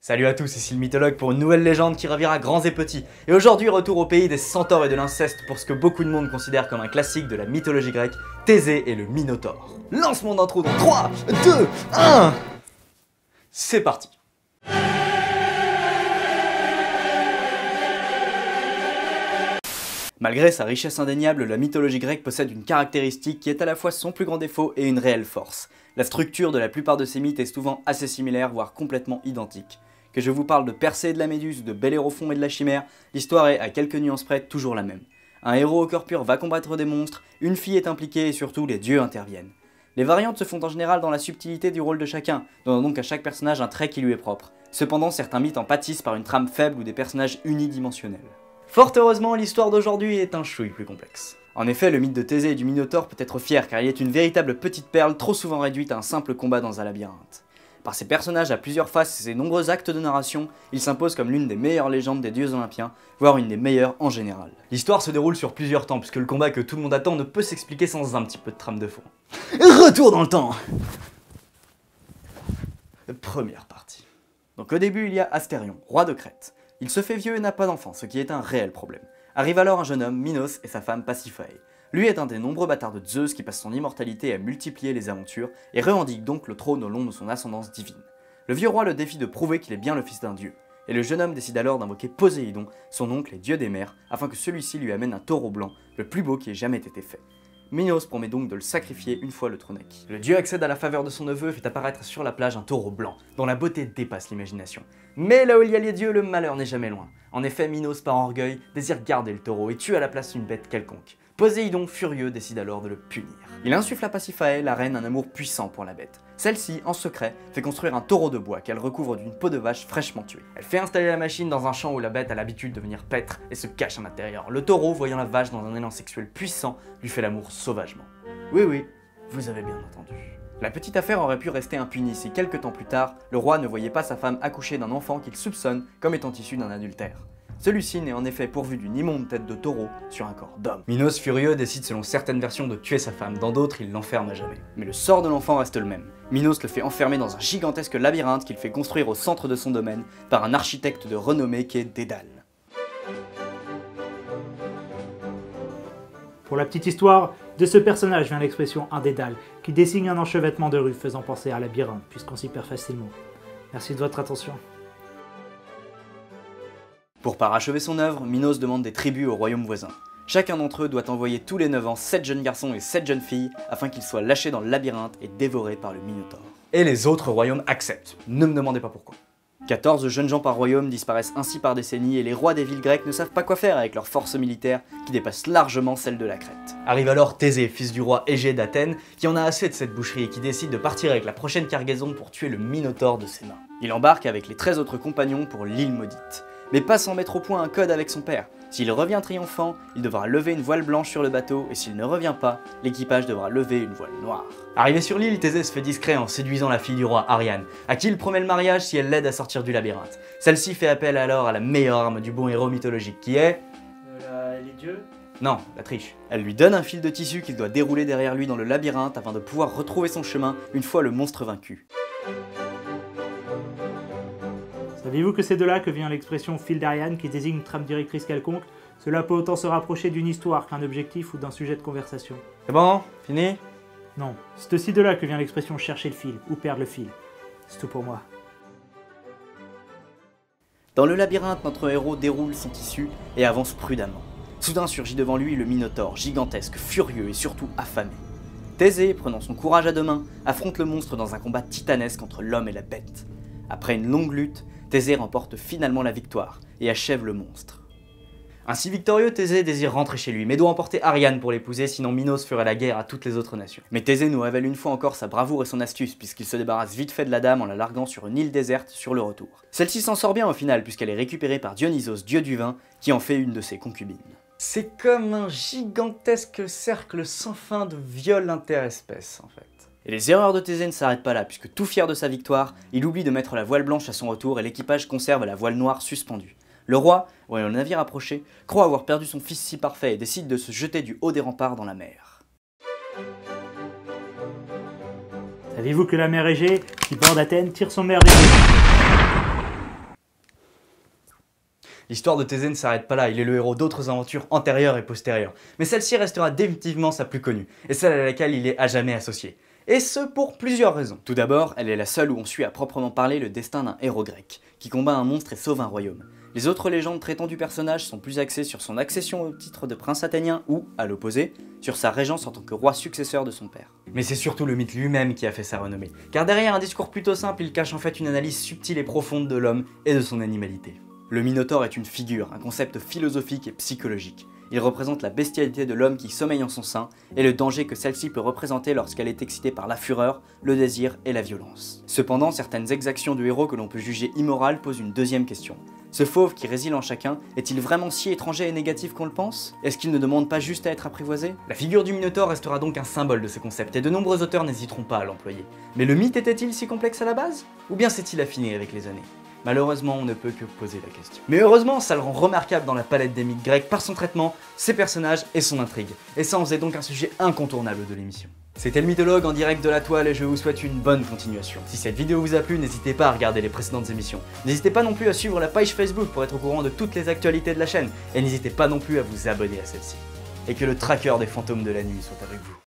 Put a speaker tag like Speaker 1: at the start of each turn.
Speaker 1: Salut à tous, ici le mythologue pour une nouvelle légende qui ravira grands et petits. Et aujourd'hui, retour au pays des centaures et de l'inceste pour ce que beaucoup de monde considère comme un classique de la mythologie grecque, Thésée et le Minotaure. Lancement d'intro dans 3, 2, 1. C'est parti. Malgré sa richesse indéniable, la mythologie grecque possède une caractéristique qui est à la fois son plus grand défaut et une réelle force. La structure de la plupart de ces mythes est souvent assez similaire, voire complètement identique. Que je vous parle de Persée et de la Méduse, de Bellérophon et de la Chimère, l'histoire est, à quelques nuances près, toujours la même. Un héros au cœur pur va combattre des monstres, une fille est impliquée et surtout les dieux interviennent. Les variantes se font en général dans la subtilité du rôle de chacun, donnant donc à chaque personnage un trait qui lui est propre. Cependant, certains mythes en pâtissent par une trame faible ou des personnages unidimensionnels. Fort heureusement, l'histoire d'aujourd'hui est un chouille plus complexe. En effet, le mythe de Thésée et du Minotaure peut être fier car il est une véritable petite perle trop souvent réduite à un simple combat dans un labyrinthe. Par ses personnages à plusieurs faces et ses nombreux actes de narration, il s'impose comme l'une des meilleures légendes des dieux olympiens, voire une des meilleures en général. L'histoire se déroule sur plusieurs temps, puisque le combat que tout le monde attend ne peut s'expliquer sans un petit peu de trame de fond. Retour dans le temps. Première partie. Donc au début, il y a Astérion, roi de Crète. Il se fait vieux et n'a pas d'enfant, ce qui est un réel problème. Arrive alors un jeune homme, Minos, et sa femme Pasiphae. Lui est un des nombreux bâtards de Zeus qui passe son immortalité à multiplier les aventures et revendique donc le trône au long de son ascendance divine. Le vieux roi le défie de prouver qu'il est bien le fils d'un dieu, et le jeune homme décide alors d'invoquer Poséidon, son oncle et dieu des mers, afin que celui-ci lui amène un taureau blanc, le plus beau qui ait jamais été fait. Minos promet donc de le sacrifier une fois le trône acquis. Le dieu accède à la faveur de son neveu et fait apparaître sur la plage un taureau blanc, dont la beauté dépasse l'imagination. Mais là où il y a les dieux, le malheur n'est jamais loin. En effet, Minos, par orgueil, désire garder le taureau et tue à la place une bête quelconque. Poséidon, furieux, décide alors de le punir. Il insuffle à Pasiphae, la reine, un amour puissant pour la bête. Celle-ci, en secret, fait construire un taureau de bois qu'elle recouvre d'une peau de vache fraîchement tuée. Elle fait installer la machine dans un champ où la bête a l'habitude de venir paître et se cache à l'intérieur. Le taureau, voyant la vache dans un élan sexuel puissant, lui fait l'amour sauvagement. Oui, vous avez bien entendu. La petite affaire aurait pu rester impunie si, quelques temps plus tard, le roi ne voyait pas sa femme accoucher d'un enfant qu'il soupçonne comme étant issu d'un adultère. Celui-ci n'est en effet pourvu d'une immonde tête de taureau sur un corps d'homme. Minos, furieux, décide selon certaines versions de tuer sa femme, dans d'autres il l'enferme à jamais. Mais le sort de l'enfant reste le même. Minos le fait enfermer dans un gigantesque labyrinthe qu'il fait construire au centre de son domaine par un architecte de renommée qu'est Dédale.
Speaker 2: Pour la petite histoire, de ce personnage vient l'expression un dédale, qui désigne un enchevêtrement de rues faisant penser à un labyrinthe, puisqu'on s'y perd facilement. Merci de votre attention.
Speaker 1: Pour parachever son œuvre, Minos demande des tribus au royaume voisin. Chacun d'entre eux doit envoyer tous les 9 ans 7 jeunes garçons et 7 jeunes filles afin qu'ils soient lâchés dans le labyrinthe et dévorés par le Minotaure. Et les autres royaumes acceptent, ne me demandez pas pourquoi. 14 jeunes gens par royaume disparaissent ainsi par décennies et les rois des villes grecques ne savent pas quoi faire avec leurs forces militaires qui dépassent largement celles de la Crète. Arrive alors Thésée, fils du roi Égée d'Athènes, qui en a assez de cette boucherie et qui décide de partir avec la prochaine cargaison pour tuer le Minotaure de ses mains. Il embarque avec les 13 autres compagnons pour l'île maudite. Mais pas sans mettre au point un code avec son père. S'il revient triomphant, il devra lever une voile blanche sur le bateau, et s'il ne revient pas, l'équipage devra lever une voile noire. Arrivé sur l'île, Thésée se fait discret en séduisant la fille du roi, Ariane, à qui il promet le mariage si elle l'aide à sortir du labyrinthe. Celle-ci fait appel alors à la meilleure arme du bon héros mythologique, qui est...
Speaker 2: les dieux ?
Speaker 1: Non, la triche. Elle lui donne un fil de tissu qu'il doit dérouler derrière lui dans le labyrinthe afin de pouvoir retrouver son chemin une fois le monstre vaincu.
Speaker 2: Saviez-vous que c'est de là que vient l'expression fil d'Ariane qui désigne une trame directrice quelconque? Cela peut autant se rapprocher d'une histoire qu'un objectif ou d'un sujet de conversation.
Speaker 1: C'est bon? Fini?
Speaker 2: Non, c'est aussi de là que vient l'expression chercher le fil ou perdre le fil. C'est tout pour moi.
Speaker 1: Dans le labyrinthe, notre héros déroule son tissu et avance prudemment. Soudain surgit devant lui le Minotaure, gigantesque, furieux et surtout affamé. Thésée, prenant son courage à deux mains, affronte le monstre dans un combat titanesque entre l'homme et la bête. Après une longue lutte, Thésée remporte finalement la victoire et achève le monstre. Ainsi victorieux, Thésée désire rentrer chez lui, mais doit emporter Ariane pour l'épouser, sinon Minos ferait la guerre à toutes les autres nations. Mais Thésée nous révèle une fois encore sa bravoure et son astuce, puisqu'il se débarrasse vite fait de la dame en la larguant sur une île déserte sur le retour. Celle-ci s'en sort bien au final, puisqu'elle est récupérée par Dionysos, dieu du vin, qui en fait une de ses concubines. C'est comme un gigantesque cercle sans fin de viol interespèces, en fait. Et les erreurs de Thésée ne s'arrêtent pas là, puisque tout fier de sa victoire, il oublie de mettre la voile blanche à son retour et l'équipage conserve la voile noire suspendue. Le roi, voyant le navire approcher, croit avoir perdu son fils si parfait et décide de se jeter du haut des remparts dans la mer.
Speaker 2: Saviez-vous que la mer Égée, qui borde Athènes, tire son merveilleux?
Speaker 1: L'histoire de Thésée ne s'arrête pas là, il est le héros d'autres aventures antérieures et postérieures. Mais celle-ci restera définitivement sa plus connue, et celle à laquelle il est à jamais associé. Et ce pour plusieurs raisons. Tout d'abord, elle est la seule où on suit à proprement parler le destin d'un héros grec, qui combat un monstre et sauve un royaume. Les autres légendes traitant du personnage sont plus axées sur son accession au titre de prince athénien ou, à l'opposé, sur sa régence en tant que roi successeur de son père. Mais c'est surtout le mythe lui-même qui a fait sa renommée, car derrière un discours plutôt simple, il cache en fait une analyse subtile et profonde de l'homme et de son animalité. Le Minotaure est une figure, un concept philosophique et psychologique. Il représente la bestialité de l'homme qui sommeille en son sein et le danger que celle-ci peut représenter lorsqu'elle est excitée par la fureur, le désir et la violence. Cependant, certaines exactions du héros que l'on peut juger immorales posent une deuxième question. Ce fauve qui réside en chacun est-il vraiment si étranger et négatif qu'on le pense? Est-ce qu'il ne demande pas juste à être apprivoisé? La figure du Minotaure restera donc un symbole de ce concept et de nombreux auteurs n'hésiteront pas à l'employer. Mais le mythe était-il si complexe à la base? Ou bien s'est-il affiné avec les années? Malheureusement, on ne peut que poser la question. Mais heureusement, ça le rend remarquable dans la palette des mythes grecs par son traitement, ses personnages et son intrigue. Et ça en faisait donc un sujet incontournable de l'émission. C'était le Mythologue en direct de la toile et je vous souhaite une bonne continuation. Si cette vidéo vous a plu, n'hésitez pas à regarder les précédentes émissions. N'hésitez pas non plus à suivre la page Facebook pour être au courant de toutes les actualités de la chaîne. Et n'hésitez pas non plus à vous abonner à celle-ci. Et que le tracker des fantômes de la nuit soit avec vous.